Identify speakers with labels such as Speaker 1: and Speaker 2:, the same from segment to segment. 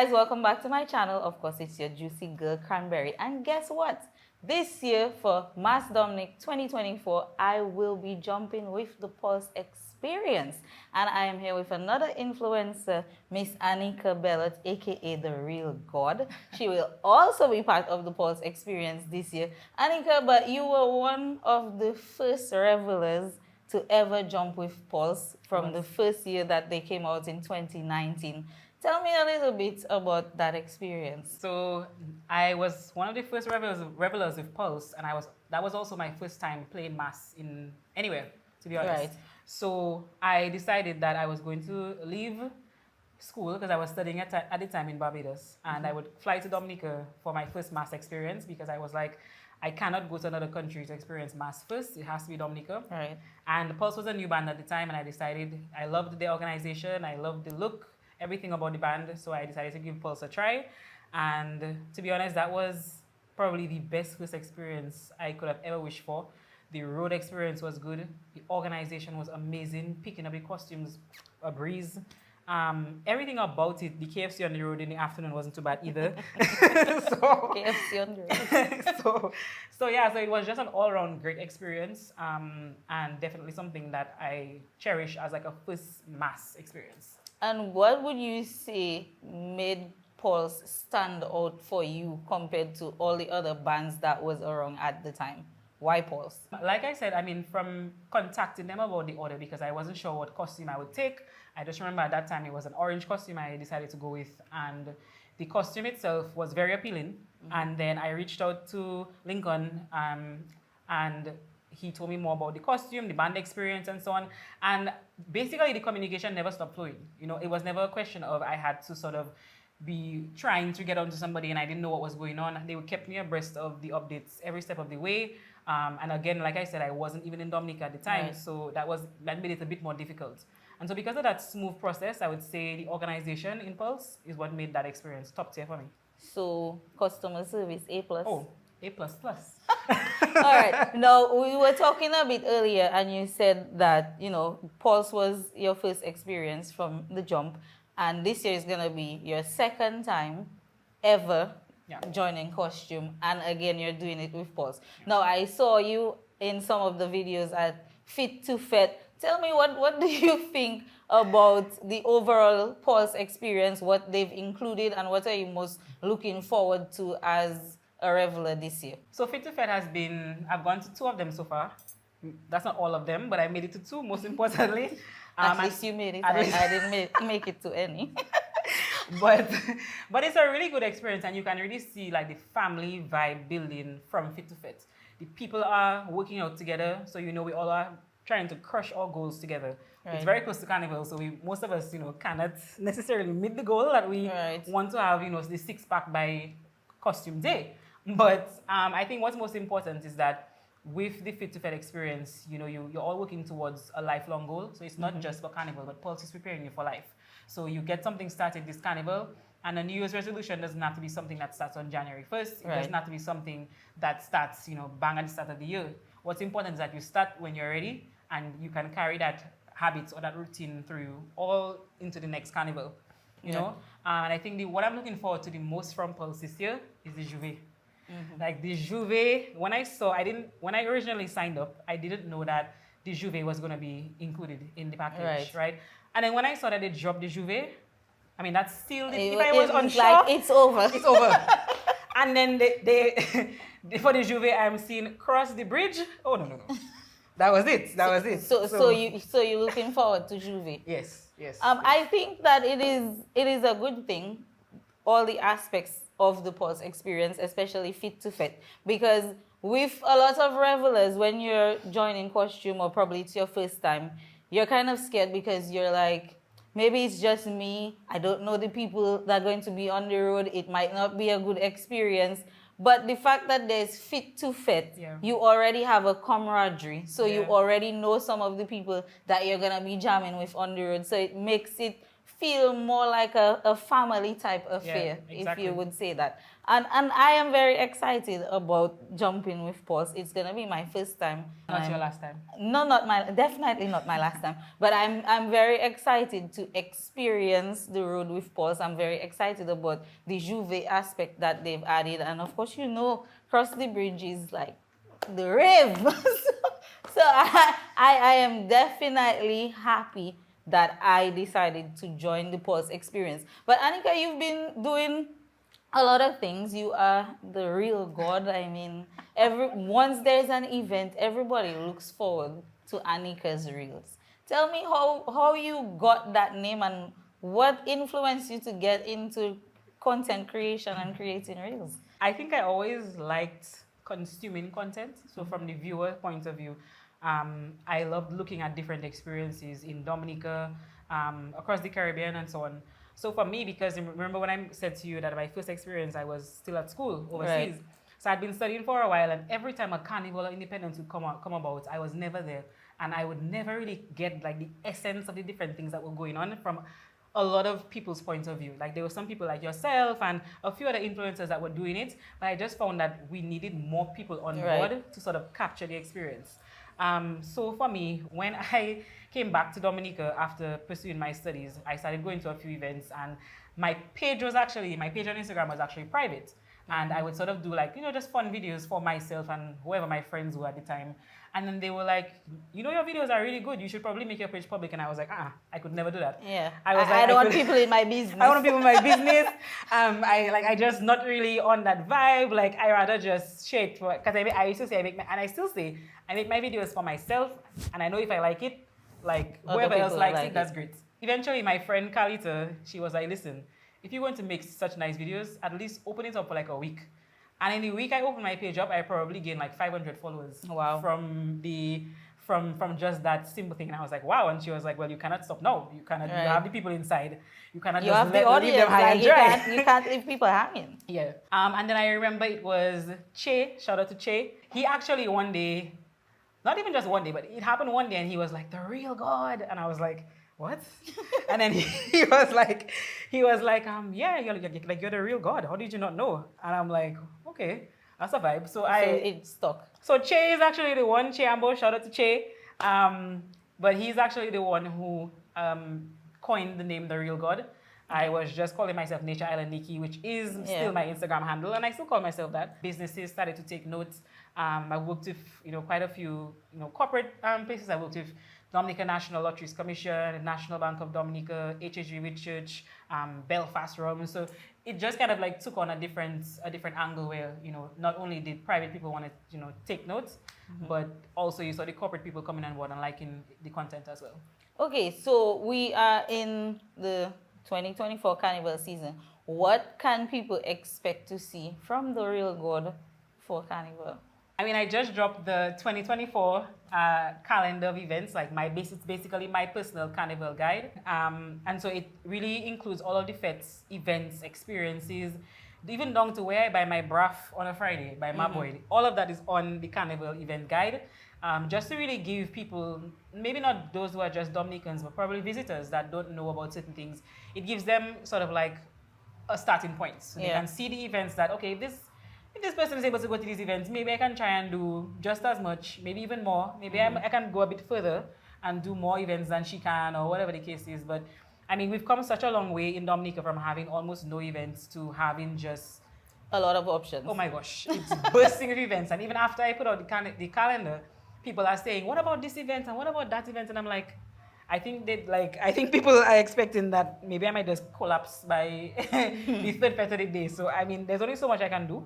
Speaker 1: guys, welcome back to my channel. Of course, it's your juicy girl Cranberry. And guess what? This year for Mass Dominic 2024, I will be jumping with the Pulse Experience. And I am here with another influencer, Miss Annika Bellot, aka the Reel Gawd. She will also be part of the Pulse Experience this year. Annika, but you were one of the first revelers to ever jump with Pulse from the first year that they came out in 2019. Tell me a little bit about that experience.
Speaker 2: So I was one of the first revelers with Pulse, and that was also my first time playing mass in anywhere, to be honest.
Speaker 1: Right.
Speaker 2: So I decided that I was going to leave school because I was studying at the time in Barbados, and I would fly to Dominica for my first mass experience because I was like, I cannot go to another country to experience mass first. It has to be Dominica.
Speaker 1: Right.
Speaker 2: And Pulse was a new band at the time, and I decided I loved the organization, I loved the look, everything about the band, so I decided to give Pulse a try. And to be honest, that was probably the best first experience I could have ever wished for. The road experience was good. The organization was amazing. Picking up the costumes, a breeze. Everything about it, the KFC on the road in the afternoon wasn't too bad either.
Speaker 1: KFC on the road.
Speaker 2: So it was just an all-around great experience, and definitely something that I cherish as like a first mass experience.
Speaker 1: And what would you say made Pulse stand out for you compared to all the other bands that was around at the time? Why Pulse?
Speaker 2: Like I said, I mean, from contacting them about the order because I wasn't sure what costume I would take. I just remember at that time it was an orange costume I decided to go with, and the costume itself was very appealing. And then I reached out to Lincoln, and he told me more about the costume, the band experience, and so on. And basically, the communication never stopped flowing. You know, it was never a question of I had to sort of be trying to get onto somebody and I didn't know what was going on. They kept me abreast of the updates every step of the way. And again, like I said, I wasn't even in Dominica at the time,
Speaker 1: Right.
Speaker 2: so that made it a bit more difficult. And so because of that smooth process, I would say the organization in Pulse is what made that experience top tier for me.
Speaker 1: So, customer service, A+.
Speaker 2: Oh, A++.
Speaker 1: All right. Now, we were talking a bit earlier, and you said that, you know, Pulse was your first experience from the jump, and this year is going to be your second time ever joining costume, and again, you're doing it with Pulse. Now, I saw you in some of the videos at Fit to Fet. Tell me, what do you think about the overall Pulse experience, what they've included, and what are you most looking forward to as a reveler this year?
Speaker 2: So Fit to Fet I've gone to 2 of them so far. That's not all of them, but I made it to 2, most importantly.
Speaker 1: At least you made it. I didn't make it to any.
Speaker 2: but it's a really good experience, and you can really see like the family vibe building from Fit to Fet. The people are working out together, so you know we all are trying to crush our goals together.
Speaker 1: Right.
Speaker 2: It's very close to Carnival, so most of us, you know, cannot necessarily meet the goal that we want to have, you know, the 6-pack by costume day. But I think what's most important is that with the Fit to Fet experience, you know, you're all working towards a lifelong goal. So it's not just for Carnival, but Pulse is preparing you for life. So you get something started this Carnival, and a New Year's resolution doesn't have to be something that starts on January 1st. It doesn't have to be something that starts, you know, bang at the start of the year. What's important is that you start when you're ready, and you can carry that habit or that routine through all into the next Carnival, you know? And I think what I'm looking forward to the most from Pulse this year is the Juve. Like the Juve, when I originally signed up, I didn't know that the Juve was going to be included in the package, right? And then when I saw that they dropped the Juve, I mean, that's still, if I was unsure,
Speaker 1: like, it's over.
Speaker 2: It's over. And then they for the Juve, I'm seeing cross the bridge. Oh, no. That was it.
Speaker 1: So you're looking forward to Juve?
Speaker 2: Yes.
Speaker 1: I think that it is a good thing, all the aspects of the Pulse experience, especially Fit to Fet, because with a lot of revelers, when you're joining costume or probably it's your first time, you're kind of scared because you're like, maybe it's just me. I don't know the people that are going to be on the road. It might not be a good experience. But the fact that there's Fit to Fet, you already have a camaraderie. So you already know some of the people that you're going to be jamming with on the road. So it makes it feel more like a family type affair, if you would say that. And I am very excited about jumping with Pulse. It's gonna be my first time.
Speaker 2: Not your last time.
Speaker 1: No, definitely not my last time. But I'm very excited to experience the road with Pulse. I'm very excited about the Juve aspect that they've added, and of course, Cross the Bridge is like the rave. So I am definitely happy that I decided to join the Pulse experience. But Annika, you've been doing a lot of things. You are the Reel Gawd. I mean, once there's an event, everybody looks forward to Annika's Reels. Tell me how you got that name and what influenced you to get into content creation and creating Reels.
Speaker 2: I think I always liked consuming content. So from the viewer point of view, I loved looking at different experiences in Dominica, across the Caribbean and so on. So for me, because remember when I said to you that my first experience, I was still at school overseas. Right. So I'd been studying for a while, and every time a carnival or independence would come about, I was never there. And I would never really get like the essence of the different things that were going on from a lot of people's point of view. Like there were some people like yourself and a few other influencers that were doing it, but I just found that we needed more people on board to sort of capture the experience. So for me, when I came back to Dominica after pursuing my studies, I started going to a few events, and my page on Instagram was actually private. And I would sort of do like, just fun videos for myself and whoever my friends were at the time. And then they were like, your videos are really good. You should probably make your page public. And I was like, I could never do that.
Speaker 1: Yeah. I don't want people in my business.
Speaker 2: I want people in my business. I just not really on that vibe. Like I rather just share it because I used to say I still say I make my videos for myself, and I know if I like it, like whoever else likes it, that's great. Eventually, my friend Carlita, she was like, listen, if you're going to make such nice videos, at least open it up for like a week. And in the week I opened my page up, I probably gained like 500 followers.
Speaker 1: Wow.
Speaker 2: From just that simple thing. And I was like, wow. And she was like, well, you cannot stop now. You cannot. You have the people inside. You cannot just leave them high and dry.
Speaker 1: You can't leave people hanging.
Speaker 2: Yeah. And then I remember it was Che. Shout out to Che. He actually one day, not even just one day, but it happened one day, and he was like, the Reel Gawd. And I was like, what? And then he was like, yeah, you're the Reel Gawd. How did you not know? And I'm like, okay, that's a vibe. So
Speaker 1: it stuck.
Speaker 2: So Che is actually the one, Che Ambo, shout out to Che. But he's actually the one who coined the name the Reel Gawd. I was just calling myself Nature Island Nikki, which is still my Instagram handle, and I still call myself that. Businesses started to take notes. I worked with quite a few corporate places. I worked with Dominica National Lotteries Commission, National Bank of Dominica, HHG Research, Belfast Rum. So it just kind of like took on a different angle where not only did private people want to take notes, but also you saw the corporate people coming on board and liking the content as well.
Speaker 1: Okay, so we are in the 2024 Carnival season. What can people expect to see from the Reel Gawd for Carnival?
Speaker 2: I mean, I just dropped the 2024 calendar of events, like it's basically my personal carnival guide. And so it really includes all of the fets, events, experiences, even down to where I buy my braff on a Friday by my boy. All of that is on the carnival event guide. Just to really give people, maybe not those who are just Dominicans, but probably visitors that don't know about certain things, it gives them sort of like a starting point. So they can see the events that, okay, if this person is able to go to these events, maybe I can try and do just as much, maybe even more. Maybe I can go a bit further and do more events than she can, or whatever the case is. But I mean, we've come such a long way in Dominica from having almost no events to having just
Speaker 1: a lot of options.
Speaker 2: Oh my gosh, it's bursting with events. And even after I put out the calendar, people are saying, what about this event and what about that event? And I'm like, I think people are expecting that maybe I might just collapse by the third Saturday day. So I mean, there's only so much I can do.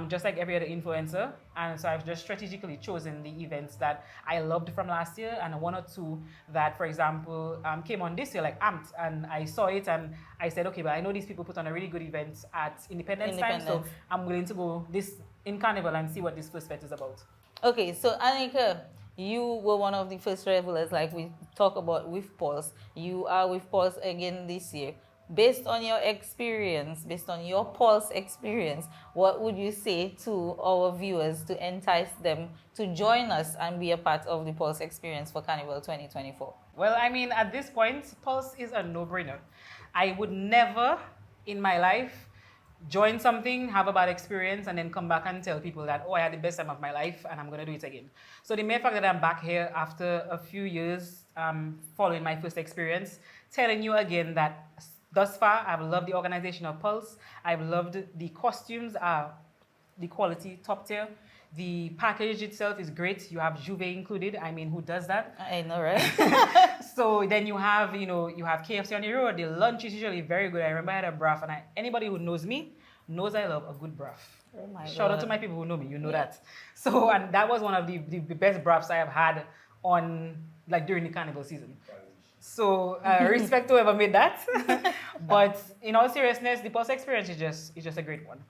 Speaker 2: Just like every other influencer. And so I've just strategically chosen the events that I loved from last year, and one or two that, for example, came on this year, like Amped, and I saw it and I said, okay, but I know these people put on a really good event at Independence time, so I'm willing to go this in Carnival and see what this first fete is about.
Speaker 1: Okay, so Annika, you were one of the first revelers, like we talk about with Pulse. You are with Pulse again this year. Based on your experience, based on your Pulse experience, what would you say to our viewers to entice them to join us and be a part of the Pulse experience for Carnival 2024?
Speaker 2: Well, I mean, at this point, Pulse is a no-brainer. I would never in my life join something, have a bad experience, and then come back and tell people that, oh, I had the best time of my life and I'm going to do it again. So the mere fact that I'm back here after a few years following my first experience, telling you again that thus far, I've loved the organization of Pulse. I've loved the costumes, the quality, top tier. The package itself is great. You have Juve included. I mean, who does that?
Speaker 1: I know, right?
Speaker 2: So then you have KFC on the road. The lunch is usually very good. I remember I had a broth, and anybody who knows me knows I love a good broth.
Speaker 1: Oh my
Speaker 2: Shout out to my people who know me. You know that. So, and that was one of the best broths I have had during the carnival season. So respect to whoever made that. But in all seriousness, the Pulse experience is just a great one.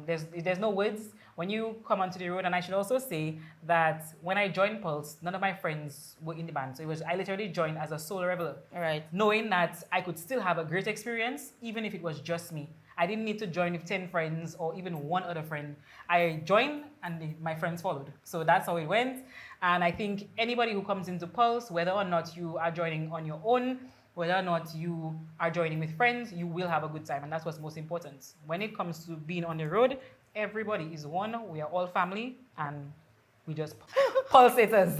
Speaker 2: There's no words when you come onto the road. And I should also say that when I joined Pulse, none of my friends were in the band. So I literally joined as a solo reveler.
Speaker 1: Right.
Speaker 2: Knowing that I could still have a great experience, even if it was just me. I didn't need to join with 10 friends or even one other friend. I joined and my friends followed. So that's how it went. And I think anybody who comes into Pulse, whether or not you are joining on your own, whether or not you are joining with friends, you will have a good time. And that's what's most important. When it comes to being on the road, everybody is one. We are all family and we just pulsators.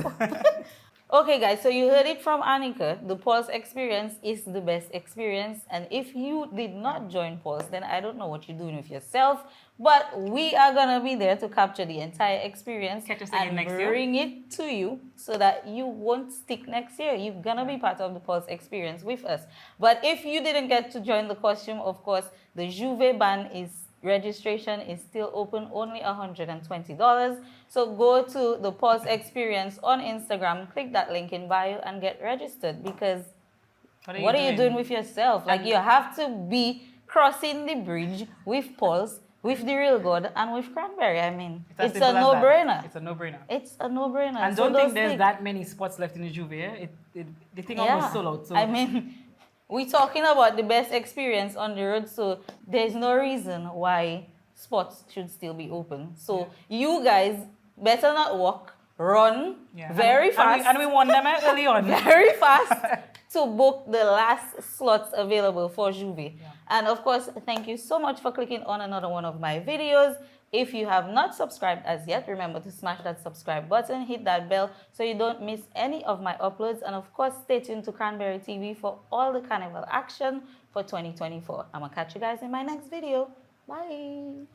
Speaker 1: Okay, guys, so you heard it from Annika. The Pulse experience is the best experience. And if you did not join Pulse, then I don't know what you're doing with yourself. But we are going to be there to capture the entire experience and bring it to you so that you won't stick next year. You're going to be part of the Pulse experience with us. But if you didn't get to join the costume, of course, the Juve band registration is still open, only $120. So go to the Pulse Experience on Instagram, click that link in bio and get registered, because what are you doing with yourself? Like, you have to be crossing the bridge with Pulse, with the Reel Gawd, and with Cranberry. I mean, it's a no-brainer.
Speaker 2: It's a no-brainer.
Speaker 1: It's a no-brainer.
Speaker 2: And don't think there's that many spots left in the Juve. The thing almost sold out. So.
Speaker 1: I mean, we're talking about the best experience on the road, so there's no reason why spots should still be open. So you guys better not walk, run very fast.
Speaker 2: And we want them early on.
Speaker 1: Very fast to book the last slots available for Juve. Yeah. And of course, thank you so much for clicking on another one of my videos. If you have not subscribed as yet, remember to smash that subscribe button, hit that bell so you don't miss any of my uploads. And of course, stay tuned to Cranberry TV for all the carnival action for 2024. I'm going to catch you guys in my next video. Bye.